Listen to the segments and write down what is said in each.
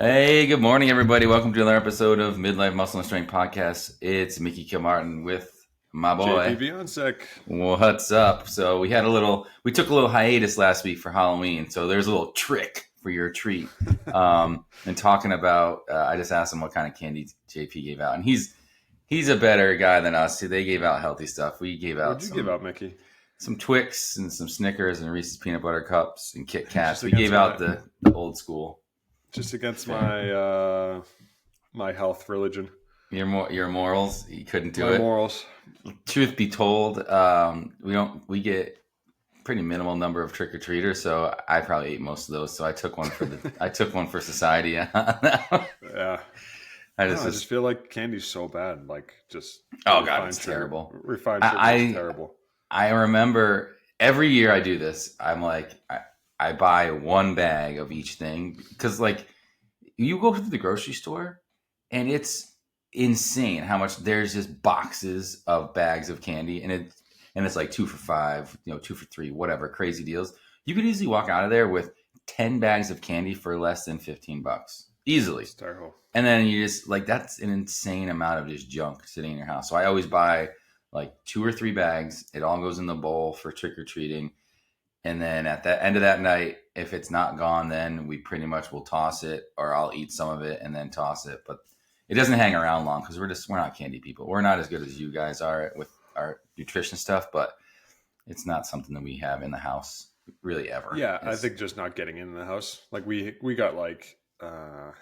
Hey, good morning, everybody. Welcome to another episode of Midlife Muscle and Strength Podcast. It's Mickey Kilmartin with my JP boy. Beyonce. What's up? So we took a little hiatus last week for Halloween. So there's a little trick for your treat. And talking about, I just asked him what kind of candy JP gave out, and he's a better guy than us. They gave out healthy stuff. We gave out What'd you give out, Mickey? some Twix and some Snickers and Reese's peanut butter cups and Kit Kats. Just We against gave my- out the old school. Just against my my health religion. Your morals, you couldn't do My it. morals. Truth be told, we get pretty minimal number of trick or treaters, so I probably ate most of those. So I took one for society. Yeah. I I just feel like candy's so bad. Like just oh god, it's terrible. Refined sugar is terrible. I remember every year I do this. I'm like, I buy one bag of each thing because like you go to the grocery store and it's insane how much there's just boxes of bags of candy and it's like 2 for $5, 2 for $3, whatever, crazy deals. You could easily walk out of there with 10 bags of candy for less than $15 easily. It's terrible. And then you just like, that's an insane amount of just junk sitting in your house. So I always buy like 2 or 3 bags. It all goes in the bowl for trick-or-treating. And then at the end of that night, if it's not gone, then we pretty much will toss it, or I'll eat some of it and then toss it. But it doesn't hang around long because we're not candy people. We're not as good as you guys are with our nutrition stuff, but it's not something that we have in the house really ever. Yeah, I think just not getting in the house. Like we got like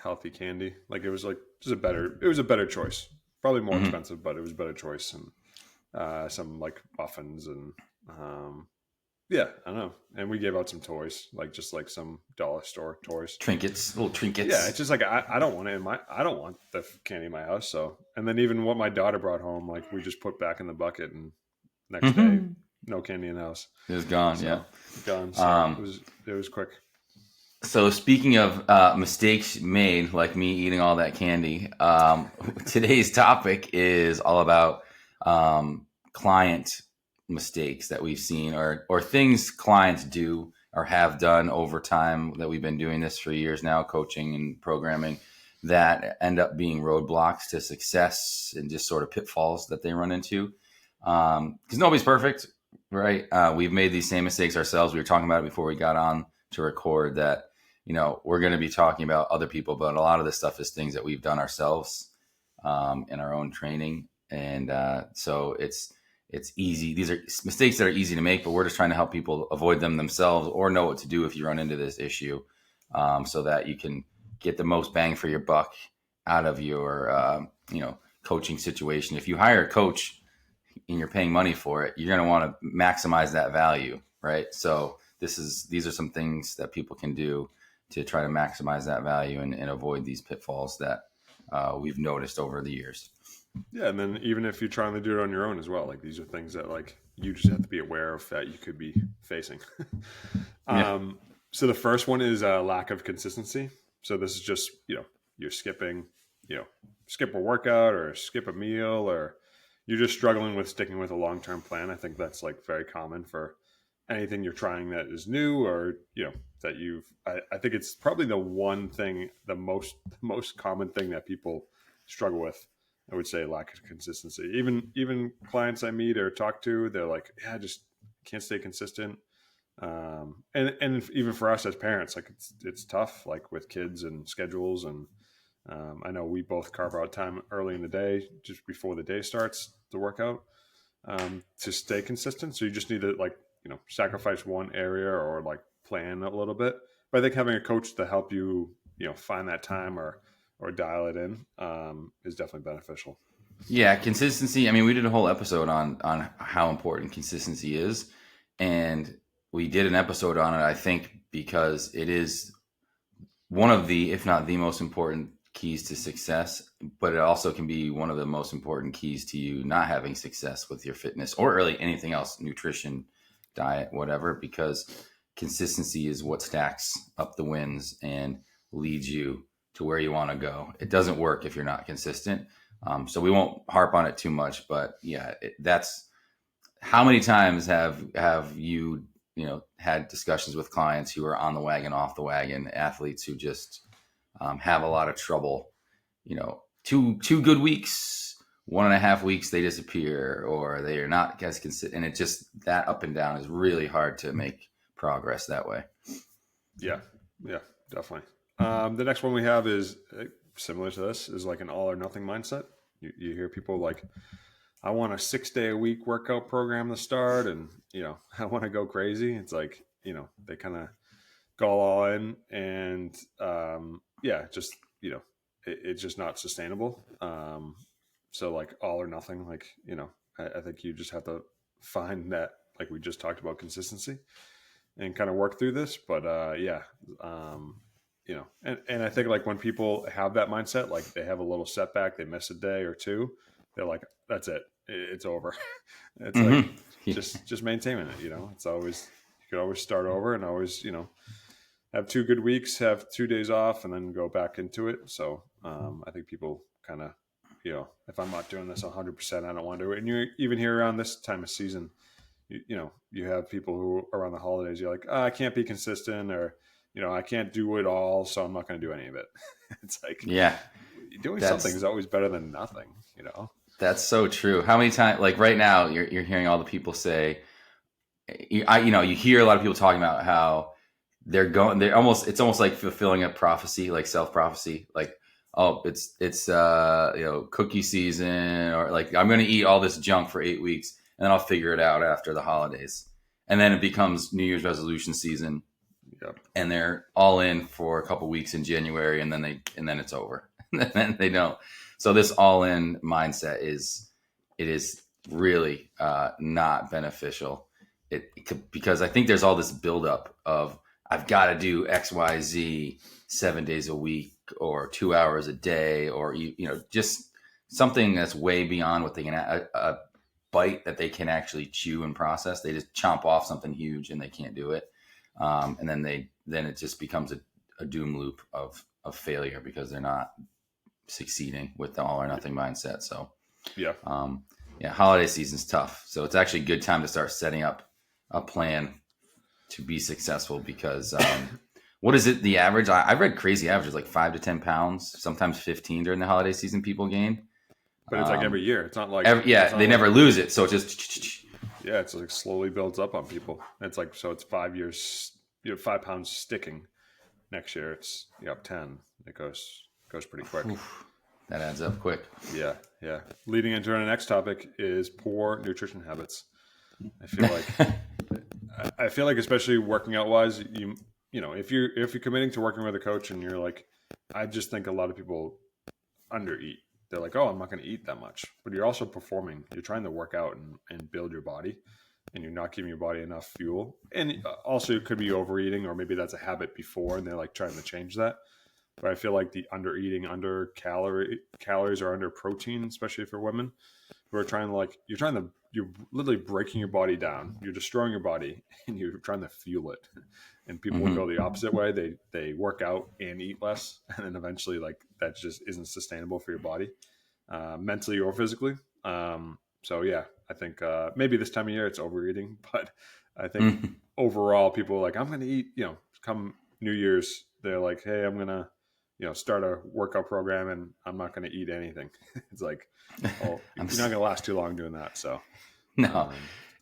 healthy candy. Like it was a better choice. Probably more expensive, but it was a better choice. And some like muffins and yeah, I don't know. And we gave out some toys, like just like some dollar store toys. Little trinkets. Yeah, it's just like I don't want it I don't want the candy in my house. So, and then even what my daughter brought home, like we just put back in the bucket, and next day, no candy in the house. It was gone. So, Yeah, gone. So it was quick. So speaking of mistakes made, like me eating all that candy, today's topic is all about client mistakes that we've seen or things clients do or have done over time that we've been doing this for years now, coaching and programming, that end up being roadblocks to success and just sort of pitfalls that they run into. Because nobody's perfect, right? We've made these same mistakes ourselves. We were talking about it before we got on to record that, we're going to be talking about other people, but a lot of this stuff is things that we've done ourselves in our own training. And so it's easy. These are mistakes that are easy to make, but we're just trying to help people avoid them themselves or know what to do if you run into this issue, so that you can get the most bang for your buck out of your, coaching situation. If you hire a coach and you're paying money for it, you're going to want to maximize that value, right? So these are some things that people can do to try to maximize that value and avoid these pitfalls that we've noticed over the years. Yeah, and then even if you're trying to do it on your own as well, like these are things that like you just have to be aware of that you could be facing. So the first one is a lack of consistency. So this is just, you're skipping, skip a workout or skip a meal, or you're just struggling with sticking with a long-term plan. I think that's like very common for anything you're trying that is new, or, that I think it's probably the one thing, the most common thing that people struggle with. I would say lack of consistency. Even clients I meet or talk to, they're like, yeah, I just can't stay consistent. And even for us as parents, like it's tough, like with kids and schedules. And I know we both carve out time early in the day, just before the day starts, the workout, to stay consistent. So you just need to sacrifice one area or like plan a little bit. But I think having a coach to help you, find that time or dial it in is definitely beneficial. Yeah, consistency. I mean, we did a whole episode on how important consistency is, and we did an episode on it, I think, because it is one of the, if not the most important keys to success, but it also can be one of the most important keys to you not having success with your fitness or really anything else, nutrition, diet, whatever, because consistency is what stacks up the wins and leads you to where you want to go. It doesn't work if you're not consistent. So we won't harp on it too much, but yeah, that's how many times have you had discussions with clients who are on the wagon, off the wagon, athletes who just have a lot of trouble. Two good weeks, 1.5 weeks, they disappear, or they are not as consistent. And it just, that up and down is really hard to make progress that way. Yeah, definitely. The next one we have is similar to this, is like an all or nothing mindset. You hear people like, I want a 6-day-a-week workout program to start, and I want to go crazy. It's like, they kind of go all in, and just it's just not sustainable. So like all or nothing, like I think you just have to find that, like we just talked about, consistency, and kind of work through this. But and I think like when people have that mindset, like they have a little setback, they miss a day or two, they're like, that's it, it's over. It's like just maintaining it. It's always, you can always start over, and always have 2 good weeks, have 2 days off, and then go back into it. So I think people kind of, if I'm not doing this 100%, I don't want to do it. And you even here around this time of season, you have people who around the holidays, you're like, I can't be consistent, or I can't do it all, so I'm not going to do any of it. It's like, doing something is always better than nothing. That's so true. How many times, like right now, you're hearing all the people say, you hear a lot of people talking about how it's almost like fulfilling a prophecy, like self-prophecy, like, oh, it's cookie season, or like, I'm going to eat all this junk for 8 weeks, and then I'll figure it out after the holidays. And then it becomes New Year's resolution season. Yep. And they're all in for a couple weeks in January, and then it's over. And then they don't. So this all in mindset is really not beneficial. Because I think there's all this buildup of, I've got to do X, Y, Z 7 days a week, or 2 hours a day, or just something that's way beyond what they can, a bite that they can actually chew and process. They just chomp off something huge and they can't do it, and then it just becomes a doom loop of failure, because they're not succeeding with the all or nothing mindset. So holiday season's tough. So it's actually a good time to start setting up a plan to be successful, because what is it, the average? I've read crazy averages, like 5 to 10 pounds, sometimes 15 during the holiday season people gain. But it's like every year. It's not like they never lose it. So it just it's like slowly builds up on people. It's like, so it's 5 years, 5 pounds sticking. Next year it's up 10. It goes pretty quick. Oof, that adds up quick. Yeah. Leading into our next topic is poor nutrition habits. I feel like especially working out wise, if you're committing to working with a coach, and you're like, I just think a lot of people undereat. They're like, oh, I'm not going to eat that much, but you're also performing. You're trying to work out and build your body, and you're not giving your body enough fuel. And also it could be overeating, or maybe that's a habit before, and they're like trying to change that. But I feel like the undereating, under calories, or under protein, especially for women who are trying to, you're literally breaking your body down. You're destroying your body, and you're trying to fuel it. And people will go the opposite way. They work out and eat less, and then eventually, like, that just isn't sustainable for your body, mentally or physically. So yeah, I think maybe this time of year it's overeating, but I think overall people are like, I'm going to eat. Come New Year's, they're like, hey, I'm gonna start a workout program, and I'm not going to eat anything. It's like, oh, you're not going to last too long doing that. So no,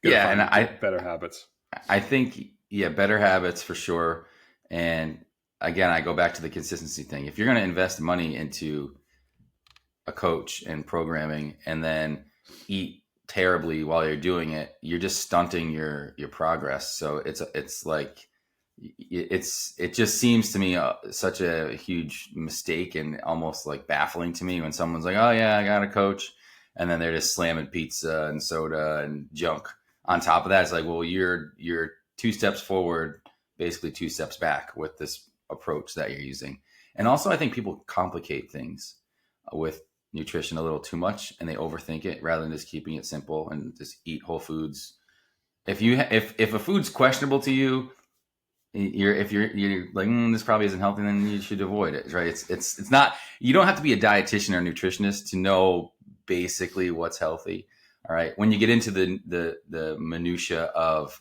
and better habits. I think, better habits for sure. And again, I go back to the consistency thing. If you're going to invest money into a coach and programming, and then eat terribly while you're doing it, you're just stunting your progress. So it's like, it just seems to me such a huge mistake, and almost like baffling to me when someone's like, oh yeah, I got a coach, and then they're just slamming pizza and soda and junk on top of that. It's like, well, you're 2 steps forward, basically 2 steps back with this approach that you're using. And also, I think people complicate things with nutrition a little too much, and they overthink it rather than just keeping it simple and just eat whole foods. If a food's questionable to you, if you're like, this probably isn't healthy, then you should avoid it, right? It's not, you don't have to be a dietitian or nutritionist to know basically what's healthy. All right. When you get into the minutia of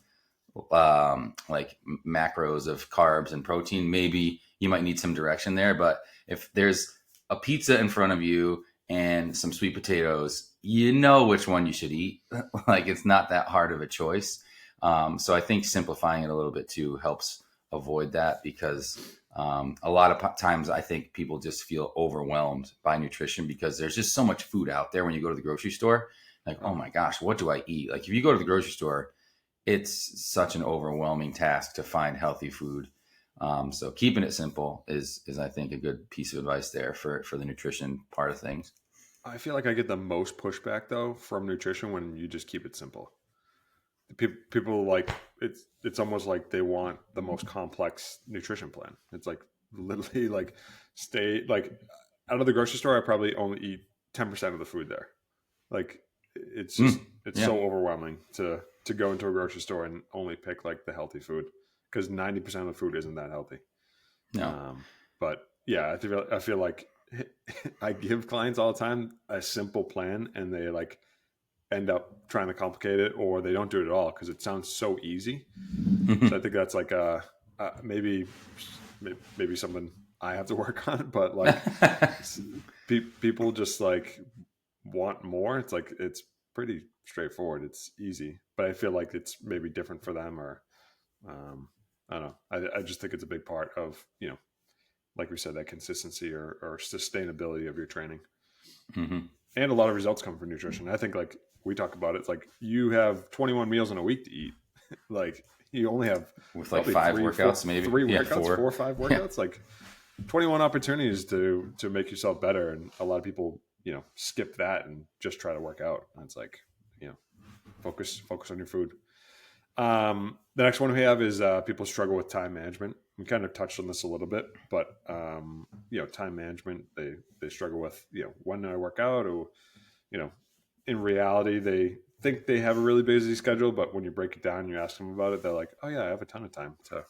like macros of carbs and protein, maybe you might need some direction there. But if there's a pizza in front of you and some sweet potatoes, you know which one you should eat. Like, it's not that hard of a choice. So I think simplifying it a little bit too helps avoid that, because a lot of times I think people just feel overwhelmed by nutrition because there's just so much food out there when you go to the grocery store. Like, oh my gosh, what do I eat? Like, if you go to the grocery store, it's such an overwhelming task to find healthy food. So keeping it simple is I think a good piece of advice there for the nutrition part of things. I feel like I get the most pushback though from nutrition when you just keep it simple. People like it's almost like they want the most complex nutrition plan. It's like literally like stay like out of the grocery store, I probably only eat 10% of the food there. Like it's just it's so overwhelming to go into a grocery store and only pick like the healthy food, because 90% of the food isn't that healthy. No. But yeah, I feel like I give clients all the time a simple plan and they like end up trying to complicate it, or they don't do it at all because it sounds so easy. So I think that's like maybe something I have to work on, but like people just like want more. It's like, it's pretty straightforward. It's easy, but I feel like it's maybe different for them, or I don't know. I just think it's a big part of, like we said, that consistency or sustainability of your training. Mm-hmm. And a lot of results come from nutrition. I think like we talk about it, it's like you have 21 meals in a week to eat. Like you only have with like 5 workouts, maybe 3 workouts, 4 or 5 workouts, like 21 opportunities to make yourself better. And a lot of people, skip that and just try to work out. And it's like, focus on your food. The next one we have is people struggle with time management. We kind of touched on this a little bit, but time management, they struggle with, when do I work out? Or, in reality, they think they have a really busy schedule, but when you break it down, you ask them about it, they're like, oh yeah, I have a ton of time to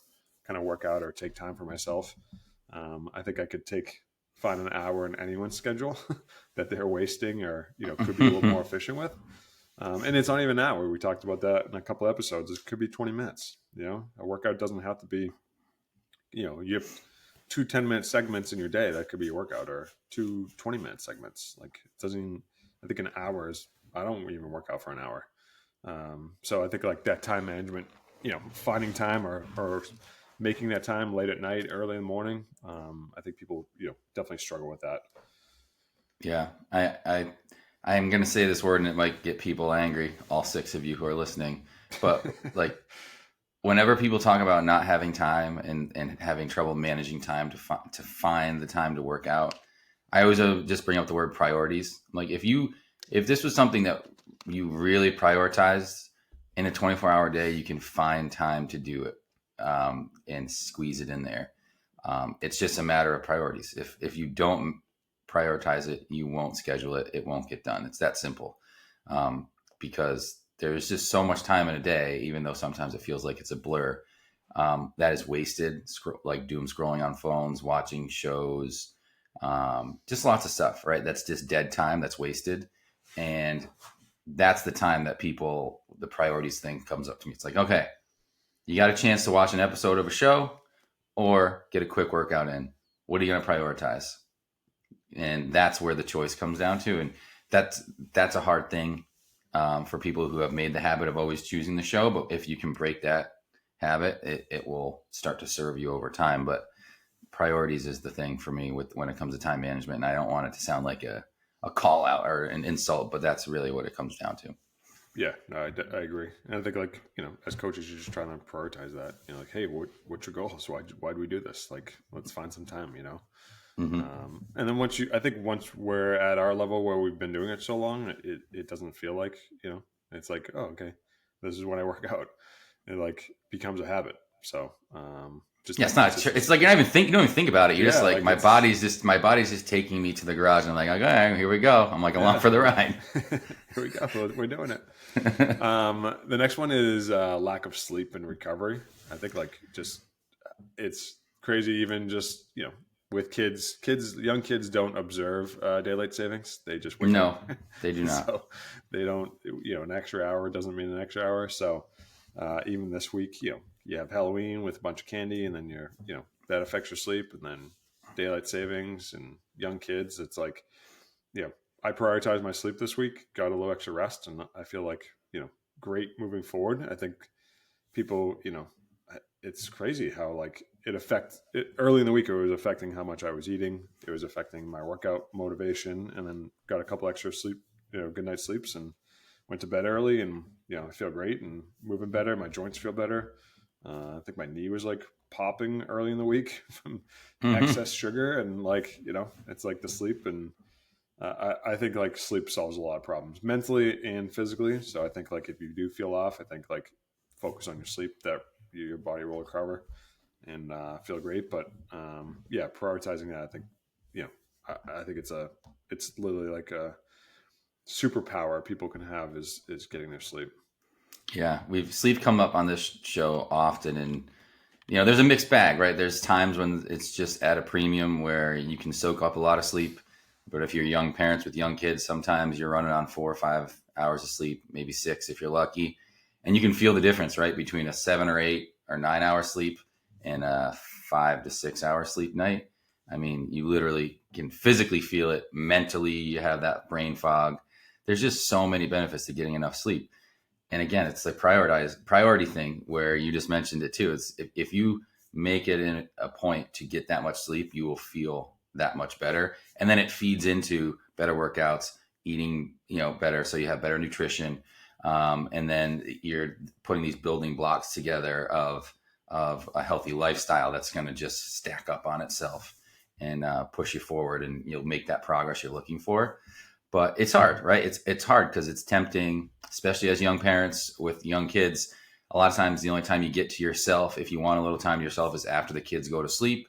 kind of work out or take time for myself. I think I could find an hour in anyone's schedule that they're wasting, or, could be a little more efficient with. And it's not even an hour. We talked about that in a couple of episodes. It could be 20 minutes. A workout doesn't have to be, you have 2 10-minute segments in your day. That could be a workout, or 2 20-minute segments. Like it doesn't even, I think an hour is, I don't even work out for an hour. So I think like that time management, finding time or making that time late at night, early in the morning. I think people, definitely struggle with that. Yeah. I am going to say this word and it might get people angry, all 6 of you who are listening, but like whenever people talk about not having time and having trouble managing time to find the time to work out, I always just bring up the word priorities. Like if this was something that you really prioritized in a 24-hour day, you can find time to do it and squeeze it in there. It's just a matter of priorities. If you don't prioritize it, you won't schedule it. It won't get done. It's that simple. Because there's just so much time in a day, even though sometimes it feels like it's a blur, that is wasted, like doom scrolling on phones, watching shows, just lots of stuff, right? That's just dead time that's wasted. And that's the time that the priorities thing comes up to me. It's like, okay, you got a chance to watch an episode of a show or get a quick workout in. What are you going to prioritize? And that's where the choice comes down to. And that's a hard thing for people who have made the habit of always choosing the show. But if you can break that habit, it will start to serve you over time. But priorities is the thing for me when it comes to time management. And I don't want it to sound like a call out or an insult, but that's really what it comes down to. Yeah, no, I agree. And I think like, as coaches, you're just trying to prioritize that, like, hey, what's your goal? So why do we do this? Like, let's find some time, Mm-hmm. And then once we're at our level where we've been doing it so long, it doesn't feel like, it's like, oh, okay, this is when I work out. It like becomes a habit. So, it's not. It's like you don't even think about it. You're just like my body's just taking me to the garage, and I'm like, okay, here we go. I'm like along for the ride. Here we go. We're doing it. The next one is lack of sleep and recovery. I think like just it's crazy. Even just with young kids don't observe daylight savings. They just wake up. They do not. So they don't. An extra hour doesn't mean an extra hour. So even this week, you have Halloween with a bunch of candy, and then you're that affects your sleep. And then daylight savings and young kids, it's like, I prioritize my sleep this week, got a little extra rest, and I feel like, great moving forward. I think people, it's crazy how like it affects it early in the week. It was affecting how much I was eating. It was affecting my workout motivation, and then got a couple extra sleep, good night sleeps, and went to bed early, and I feel great and moving better. My joints feel better. I think my knee was like popping early in the week from Hmm. excess sugar, and like it's like the sleep, and I think like sleep solves a lot of problems mentally and physically. So I think like if you do feel off, I think like focus on your sleep, that your body will recover and feel great. But yeah, prioritizing that, I think you know I think it's literally like a superpower people can have is getting their sleep. Yeah, we've sleep come up on this show often, and there's a mixed bag, right? There's times when it's just at a premium where you can soak up a lot of sleep, but if you're young parents with young kids, sometimes you're running on 4 or 5 hours of sleep, maybe 6 if you're lucky, and you can feel the difference, right, between a 7 or 8 or 9 hour sleep and a 5 to 6 hour sleep night. I mean, you literally can physically feel it. Mentally, you have that brain fog. There's just so many benefits to getting enough sleep. And again, it's the priority thing where you just mentioned it too. It's if you make it in a point to get that much sleep, you will feel that much better. And then it feeds into better workouts, eating, better. So you have better nutrition. And then you're putting these building blocks together of a healthy lifestyle that's going to just stack up on itself and push you forward, and you'll make that progress you're looking for. But it's hard, right? It's hard because it's tempting, especially as young parents with young kids. A lot of times, the only time you get to yourself, if you want a little time to yourself, is after the kids go to sleep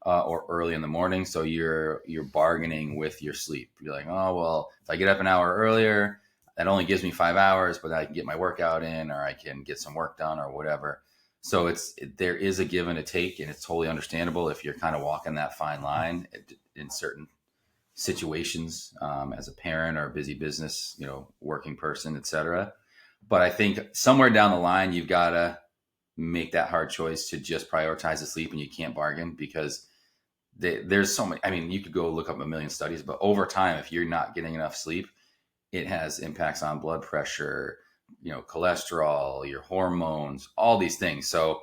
or early in the morning. So you're bargaining with your sleep. You're like, oh well, if I get up an hour earlier, that only gives me 5 hours, but I can get my workout in, or I can get some work done, or whatever. So there is a give and a take, and it's totally understandable if you're kind of walking that fine line in certain situations, as a parent or a busy business, working person, etc. But I think somewhere down the line, you've got to make that hard choice to just prioritize the sleep, and you can't bargain because there's so many. I mean, you could go look up a million studies, but over time, if you're not getting enough sleep, it has impacts on blood pressure, cholesterol, your hormones, all these things. So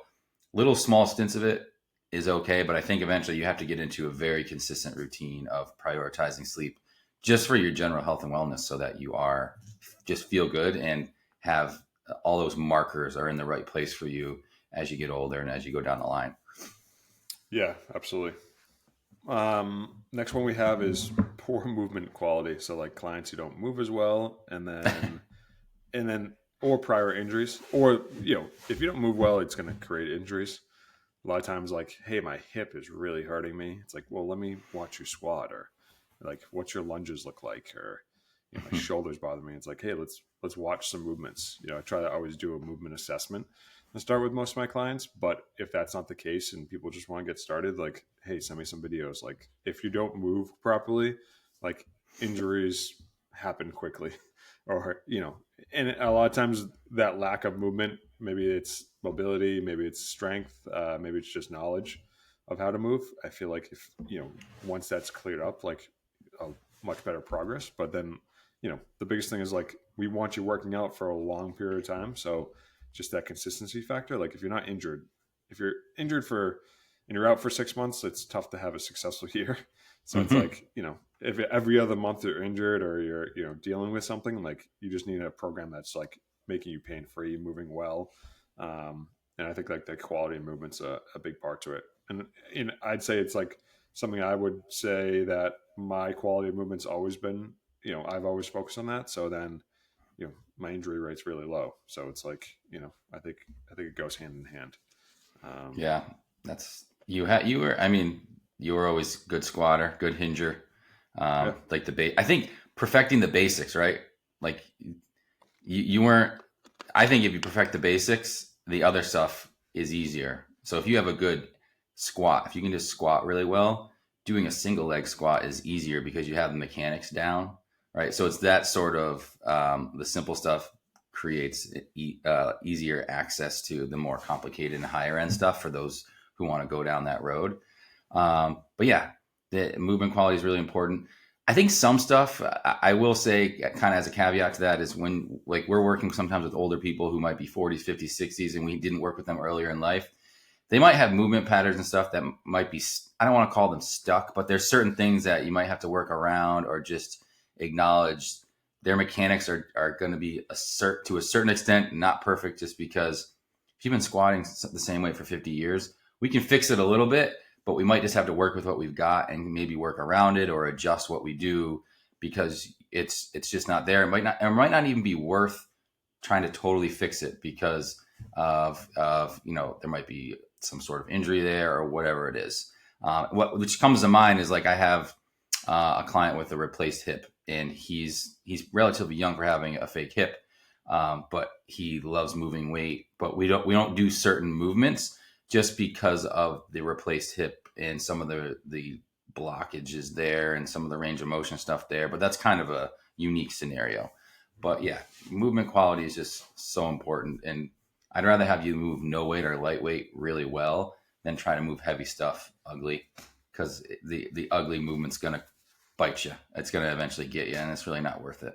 little small stints of it is okay, but I think eventually you have to get into a very consistent routine of prioritizing sleep just for your general health and wellness, so that you are just feel good and have all those markers are in the right place for you as you get older and as you go down the line. Yeah, absolutely. Next one we have is poor movement quality. So like clients who don't move as well, and then or prior injuries, or if you don't move well, it's going to create injuries. A lot of times, like, hey, my hip is really hurting me. It's like, well, let me watch you squat, or like, what's your lunges look like, or my shoulders bother me. It's like, hey, let's watch some movements. I try to always do a movement assessment and start with most of my clients. But if that's not the case and people just want to get started, like, hey, send me some videos. Like, if you don't move properly, like, injuries happen quickly, or and a lot of times that lack of movement, maybe it's mobility, maybe it's strength, maybe it's just knowledge of how to move. I feel like if once that's cleared up, like, a much better progress. But then the biggest thing is like, we want you working out for a long period of time. So just that consistency factor. Like, if you're not injured, if you're injured and you're out for 6 months, it's tough to have a successful year. So it's like, if every other month you're injured, or you're, dealing with something, like, you just need a program that's like making you pain free, moving well. And I think like the quality of movement's a big part to it. And I'd say it's like something I would say that my quality of movement's always been, I've always focused on that. So then, my injury rate's really low. So it's like, I think it goes hand in hand. Um, Yeah, that's you were. I mean, you were always good squatter, good hinger. yeah. Like I think perfecting the basics, right? Like you weren't. I think if you perfect the basics, the other stuff is easier. So if you have a good squat, if you can just squat really well, doing a single leg squat is easier because you have the mechanics down, right? So it's that sort of the simple stuff creates easier access to the more complicated and higher end stuff for those who want to go down that road. But yeah, the movement quality is really important. I think some stuff I will say kind of as a caveat to that is when like we're working sometimes with older people who might be 40s, 50s, 60s, and we didn't work with them earlier in life. They might have movement patterns and stuff that might be, I don't want to call them stuck, but there's certain things that you might have to work around or just acknowledge their mechanics are going to be to a certain extent not perfect, just because if you've been squatting the same way for 50 years, we can fix it a little bit, but we might just have to work with what we've got and maybe work around it or adjust what we do because it's just not there. It might not even be worth trying to totally fix it because of there might be some sort of injury there or whatever it is. Which comes to mind is like I have a client with a replaced hip, and he's relatively young for having a fake hip, but he loves moving weight. But we don't do certain movements just because of the replaced hip and some of the blockages there and some of the range of motion stuff there. But that's kind of a unique scenario. But yeah, movement quality is just so important, and I'd rather have you move no weight or lightweight really well than try to move heavy stuff ugly, because the ugly movement's going to bite you. It's going to eventually get you, and it's really not worth it.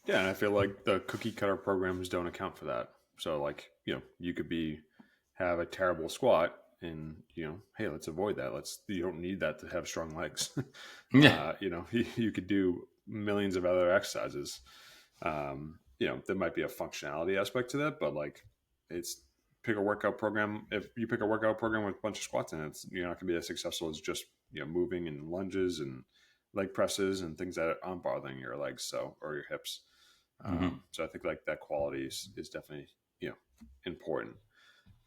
Yeah, and I feel like the cookie cutter programs don't account for that. So like, you could have a terrible squat and, hey, let's avoid that. You don't need that to have strong legs. Yeah. You could do millions of other exercises. There might be a functionality aspect to that, but like pick a workout program. If you pick a workout program with a bunch of squats in it, you're not going to be as successful as just, moving and lunges and leg presses and things that aren't bothering your legs or your hips. So I think like that quality is definitely, important.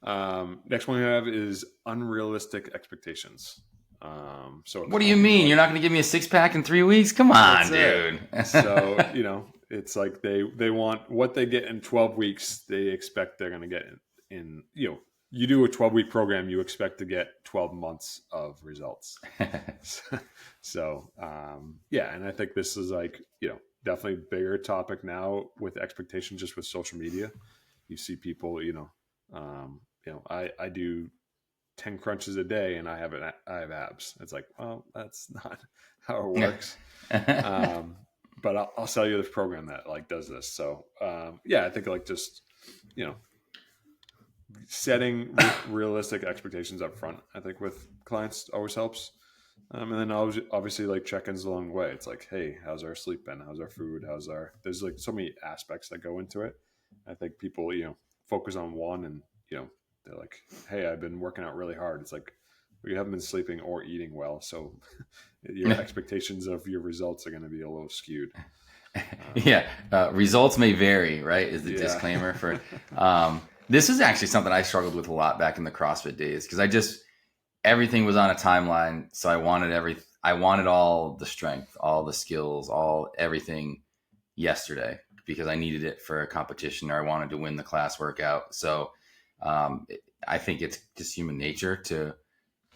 Next one we have is unrealistic expectations. So what do you mean? You're not going to give me a 6-pack in 3 weeks? Come on, dude. So, it's like they want what they get in 12 weeks. They expect they're going to get in, you do a 12-week program, you expect to get 12 months of results. So, yeah. And I think this is like, definitely bigger topic now with expectations, just with social media. You see people, I do 10 crunches a day and I have abs. It's like, well, that's not how it works. But I'll sell you this program that like does this. So, yeah, I think like just, setting realistic expectations up front, I think with clients always helps. And then obviously like check-ins along the way. It's like, hey, how's our sleep been? How's our food? There's like so many aspects that go into it. I think people, focus on one and, they're like, hey, I've been working out really hard. It's like, well, you haven't been sleeping or eating well. So your expectations of your results are going to be a little skewed. Yeah. Results may vary, right? Is the disclaimer for, this is actually something I struggled with a lot back in the CrossFit days, because everything was on a timeline. So I wanted all the strength, all the skills, everything yesterday, because I needed it for a competition or I wanted to win the class workout. So I think it's just human nature to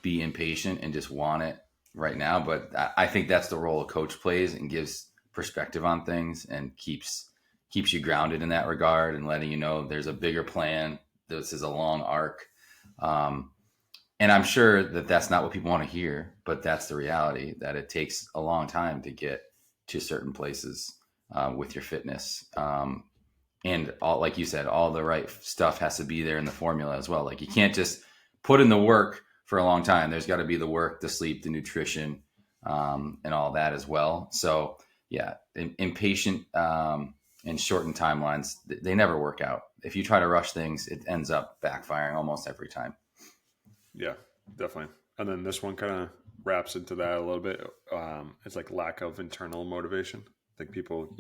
be impatient and just want it right now. But I think that's the role a coach plays, and gives perspective on things and keeps you grounded in that regard, and letting you know there's a bigger plan. This is a long arc. And I'm sure that that's not what people want to hear, but that's the reality, that it takes a long time to get to certain places with your fitness. And all, like you said, all the right stuff has to be there in the formula as well. Like you can't just put in the work for a long time. There's got to be the work, the sleep, the nutrition, and all that as well. So yeah, impatient and shortened timelines, they never work out. If you try to rush things, it ends up backfiring almost every time. Yeah, definitely. And then this one kind of wraps into that a little bit. It's like lack of internal motivation. I think people,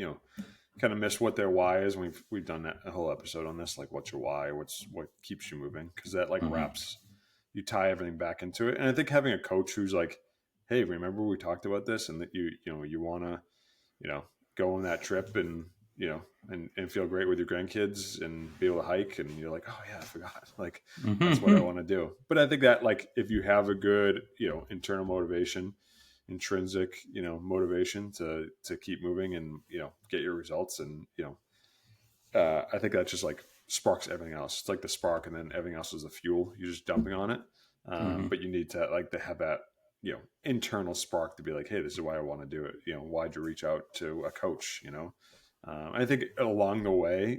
kind of miss what their why is. We've done a whole episode on this, like what's your why, what keeps you moving, because that like wraps, you tie everything back into it. And I think having a coach who's like, hey, remember we talked about this, and that you want to go on that trip and and feel great with your grandkids and be able to hike, and you're like, oh yeah, I forgot, like that's what I want to do. But I think that like if you have a good internal motivation, intrinsic motivation to keep moving and get your results, and I think that just like sparks everything else. It's like the spark, and then everything else is the fuel you're just dumping on it. Hmm. But you need to like to have that, internal spark to be like, hey, this is why I want to do it. Why'd you reach out to a coach? I think along the way,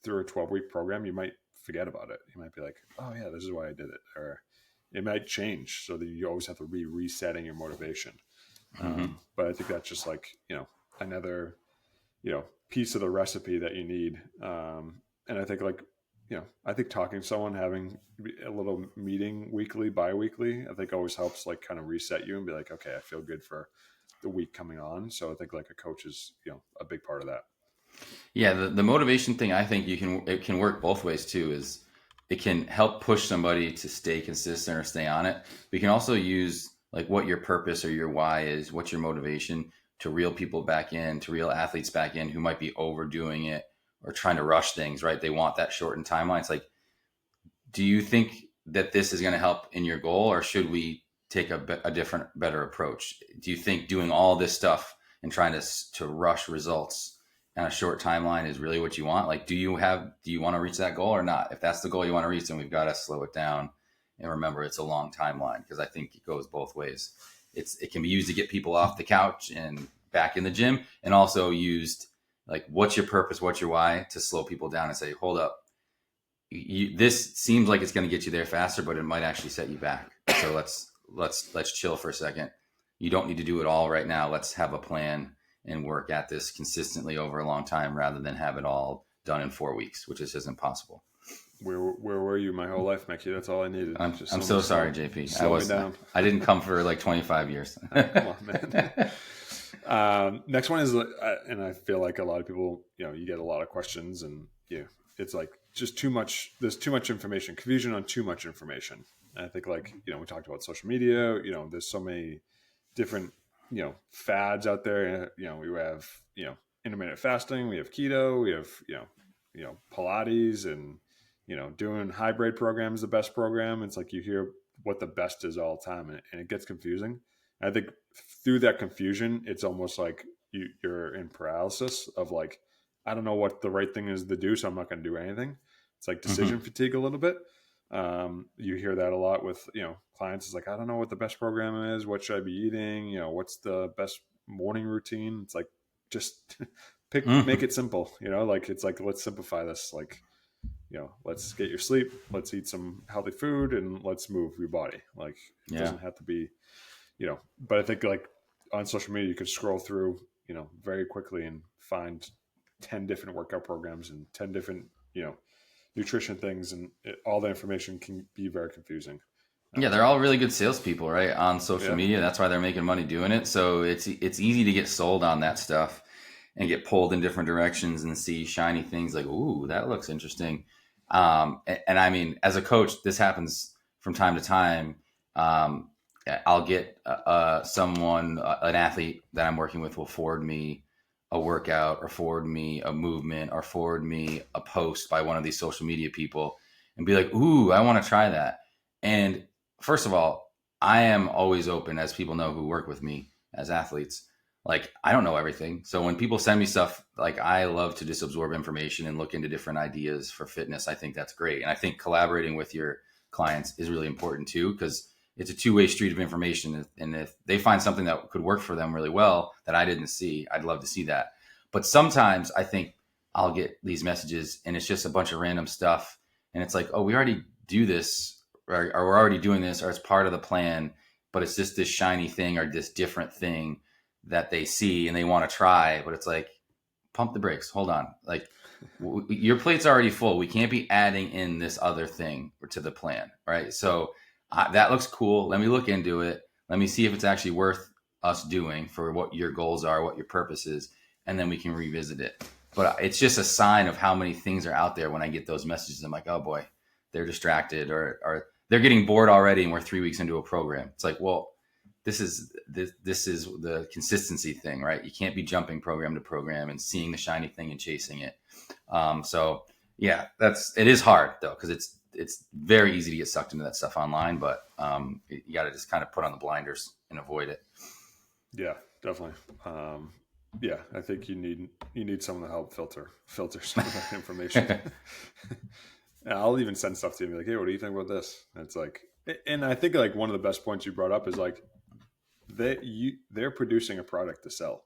through a 12-week program, you might forget about it. You might be like, oh yeah, this is why I did it. Or it might change so that you always have to be resetting your motivation. Hmm. But I think that's just like, another, piece of the recipe that you need. And I think like, I think talking to someone, having a little meeting weekly, bi-weekly, I think always helps like kind of reset you and be like, okay, I feel good for the week coming on. So I think like a coach is, a big part of that. Yeah, the motivation thing, I think it can work both ways too. Is it can help push somebody to stay consistent or stay on it. We can also use like what your purpose or your why is, what's your motivation to reel people back in, to reel athletes back in who might be overdoing it or trying to rush things, right? They want that shortened timeline. It's like, do you think that this is going to help in your goal, or should we take a different, better approach? Do you think doing all this stuff and trying to rush results on a short timeline is really what you want? Like, do you want to reach that goal or not? If that's the goal you want to reach, then we've got to slow it down and remember it's a long timeline, because I think it goes both ways. It can be used to get people off the couch and back in the gym, and also used like, what's your purpose, what's your why, to slow people down and say, hold up, this seems like it's going to get you there faster, but it might actually set you back. So let's chill for a second. You don't need to do it all right now. Let's have a plan and work at this consistently over a long time, rather than have it all done in 4 weeks, which is impossible. Where were you my whole life, Mickey? That's all I needed. I'm so sorry, JP. Slow me down. I didn't come for like 25 years. Come on, man. Next one is, and I feel like a lot of people, you get a lot of questions, and it's like just too much. There's too much information, confusion on too much information. And I think like, we talked about social media, there's so many different, fads out there. We have, intermittent fasting, we have keto, we have, Pilates, and, doing hybrid program is the best program. It's like you hear what the best is all the time, and it gets confusing. I think through that confusion, it's almost like you're in paralysis of like, I don't know what the right thing is to do, so I'm not going to do anything. It's like decision fatigue a little bit. You hear that a lot with, clients. It's like, I don't know what the best program is. What should I be eating? What's the best morning routine? It's like, just make it simple, like, it's like, let's simplify this. Like, let's get your sleep, let's eat some healthy food, and let's move your body. Like, it doesn't have to be, but I think like on social media, you can scroll through, very quickly and find 10 different workout programs and 10 different, nutrition things, and all the information can be very confusing. Yeah, they're all really good salespeople, right? On social media. That's why they're making money doing it. So it's easy to get sold on that stuff and get pulled in different directions and see shiny things like, ooh, that looks interesting. And I mean, as a coach, this happens from time to time. I'll get an athlete that I'm working with will forward me a workout, or forward me a movement, or forward me a post by one of these social media people, and be like, ooh, I want to try that. And first of all, I am always open, as people know who work with me as athletes. Like, I don't know everything. So when people send me stuff, like, I love to just absorb information and look into different ideas for fitness. I think that's great. And I think collaborating with your clients is really important too, because it's a two-way street of information. And if they find something that could work for them really well that I didn't see, I'd love to see that. But sometimes I think I'll get these messages and it's just a bunch of random stuff. And it's like, oh, we already do this, or we're already doing this, or it's part of the plan, but it's just this shiny thing or this different thing that they see and they want to try. But it's like, pump the brakes. Hold on. Like, your plate's already full. We can't be adding in this other thing to the plan, right? So that looks cool. Let me look into it. Let me see if it's actually worth us doing for what your goals are, what your purpose is, and then we can revisit it. But it's just a sign of how many things are out there when I get those messages. I'm like, oh boy, they're distracted, or they're getting bored already, and we're 3 weeks into a program. It's like, well, this is the consistency thing, right? You can't be jumping program to program and seeing the shiny thing and chasing it. So yeah, it is hard though, because it's very easy to get sucked into that stuff online, but you got to just kind of put on the blinders and avoid it. Yeah, definitely. Yeah, I think you need someone to help filter some of that information. I'll even send stuff to you and be like, hey, what do you think about this? And it's like, And I think like one of the best points you brought up is like they're producing a product to sell.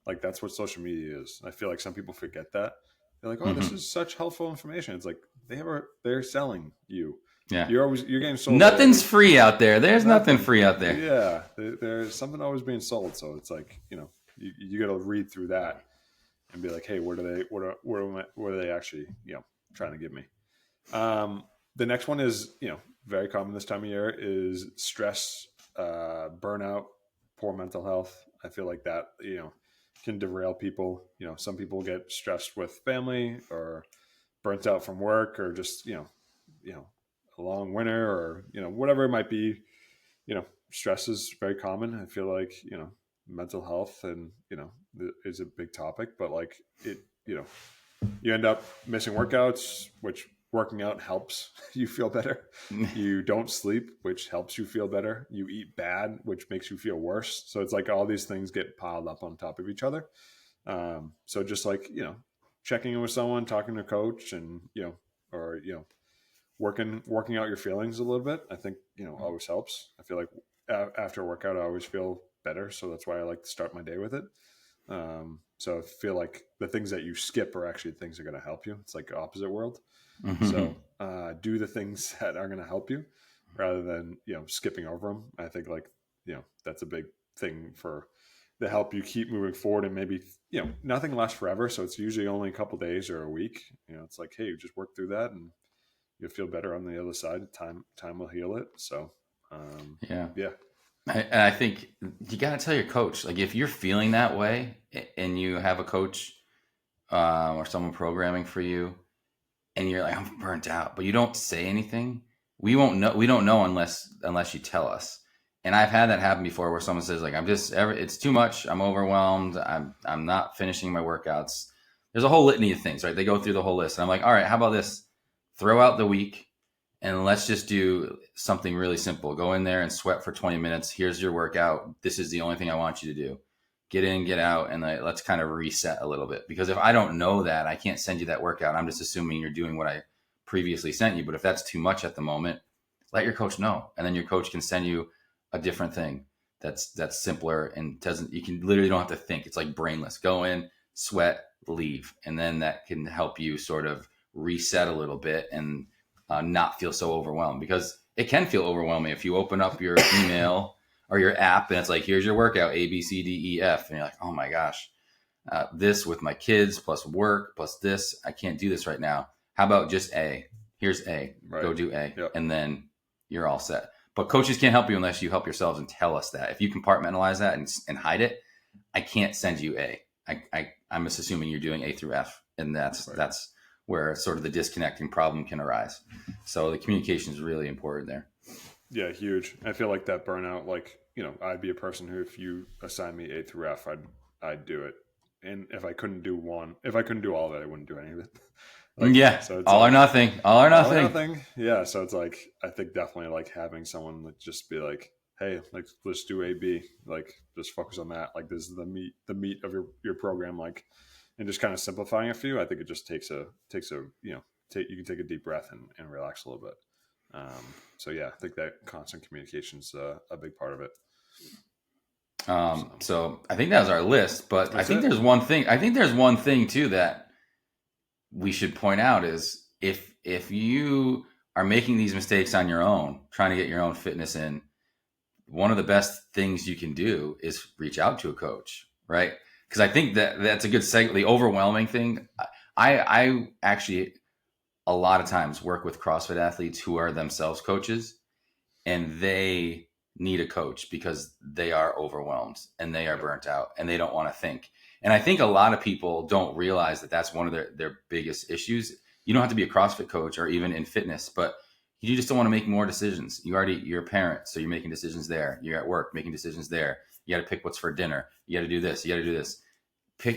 Like that's what social media is. I feel like some people forget that. They're like, oh, this Hmm. is such helpful information. It's like they're selling you. Yeah. You're getting sold at Nothing's every free out there. There's nothing nothing. free out there. Yeah, there's something always being sold. So it's like you got to read through that and be like, hey, what are they actually trying to give me? The next one is very common this time of year is stress, burnout, poor mental health. I feel like that can derail people. Some people get stressed with family or burnt out from work or just a long winter or whatever it might be. Stress is very common. I feel like mental health and is a big topic, but like it you end up missing workouts, which working out helps you feel better. You don't sleep, which helps you feel better. You eat bad, which makes you feel worse. So it's like all these things get piled up on top of each other. So just like checking in with someone, talking to a coach, and or working out your feelings a little bit, I think always helps. I feel like after a workout I always feel better, so that's why I like to start my day with it. So I feel like the things that you skip are actually things that are going to help you. It's like opposite world. So do the things that are going to help you rather than skipping over them. I think like that's a big thing for to help you keep moving forward. And maybe nothing lasts forever, so it's usually only a couple days or a week. It's like, hey, you just work through that and you'll feel better on the other side. Time will heal it. So Yeah. yeah. And I think you got to tell your coach, like if you're feeling that way and you have a coach or someone programming for you and you're like, I'm burnt out, but you don't say anything, we won't know. We don't know unless you tell us. And I've had that happen before where someone says like, it's too much. I'm overwhelmed. I'm not finishing my workouts. There's a whole litany of things, right? They go through the whole list and I'm like, all right, how about this? Throw out the week and let's just do something really simple. Go in there and sweat for 20 minutes. Here's your workout. This is the only thing I want you to do. Get in, get out, and let's kind of reset a little bit. Because if I don't know that, I can't send you that workout. I'm just assuming you're doing what I previously sent you. But if that's too much at the moment, let your coach know. And then your coach can send you a different thing that's simpler and doesn't, you can literally don't have to think. It's like brainless. Go in, sweat, leave. And then that can help you sort of reset a little bit and not feel so overwhelmed, because it can feel overwhelming if you open up your email or your app and it's like, here's your workout, A, B, C, D, E, F. And you're like, oh my gosh, this with my kids plus work plus this, I can't do this right now. How about just A? Here's A, Right. go do A. Yep. And then you're all set. But coaches can't help you unless you help yourselves and tell us that. If you compartmentalize that and hide it, I can't send you A. I'm just assuming you're doing A through F. And that's where sort of the disconnecting problem can arise. So the communication is really important there. Yeah, huge. I feel like that burnout, like, I'd be a person who, if you assign me A through F, I'd do it. And if I couldn't do all of it, I wouldn't do any of it. Yeah. So all or nothing. All or nothing. All or nothing. Yeah. So it's like, I think definitely like having someone like just be like, hey, like let's do A, B, like just focus on that. Like this is the meat of your program, like, and just kind of simplifying it for you. I think it just takes a you can take a deep breath and relax a little bit. So yeah, I think that constant communication is a big part of it. So I think that was our list, but I think there's one thing. I think there's one thing too that we should point out is if you are making these mistakes on your own, trying to get your own fitness in, one of the best things you can do is reach out to a coach, right? Because I think that's a good segue. The overwhelming thing, I actually a lot of times work with CrossFit athletes who are themselves coaches, and they need a coach because they are overwhelmed and they are burnt out and they don't want to think. And I think a lot of people don't realize that that's one of their biggest issues. You don't have to be a CrossFit coach or even in fitness, but you just don't want to make more decisions. You're a parent, so you're making decisions there. You're at work making decisions there. You got to pick what's for dinner. You got to do this. You got to do this.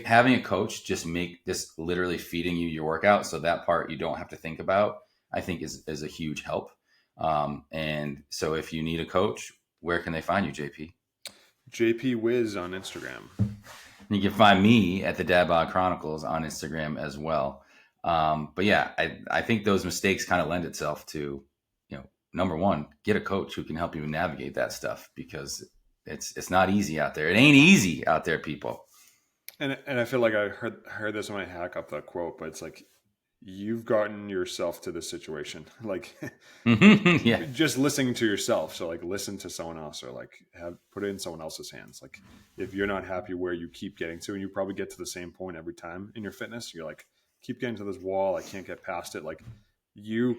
Having a coach just make this literally feeding you your workout, so that part you don't have to think about, I think is a huge help. And so if you need a coach, where can they find you, JP? JP Wiz on Instagram. You can find me at the Dad Bod Chronicles on Instagram as well. But yeah, I think those mistakes kind of lend itself to, number one, get a coach who can help you navigate that stuff, because it's not easy out there. It ain't easy out there, people. And I feel like I heard this when I hack up that quote, but it's like, you've gotten yourself to this situation. Like, Yeah. just listening to yourself. So like, listen to someone else, or like put it in someone else's hands. Like, if you're not happy where you keep getting to, and you probably get to the same point every time in your fitness, you're like, keep getting to this wall, I can't get past it. Like, you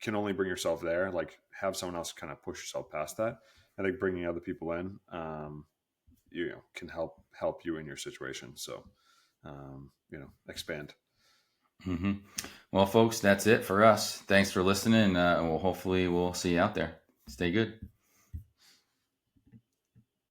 can only bring yourself there. Like, have someone else kind of push yourself past that. I think bringing other people in, can help you in your situation. So, expand. Mm-hmm. Well, folks, that's it for us. Thanks for listening. And hopefully we'll see you out there. Stay good.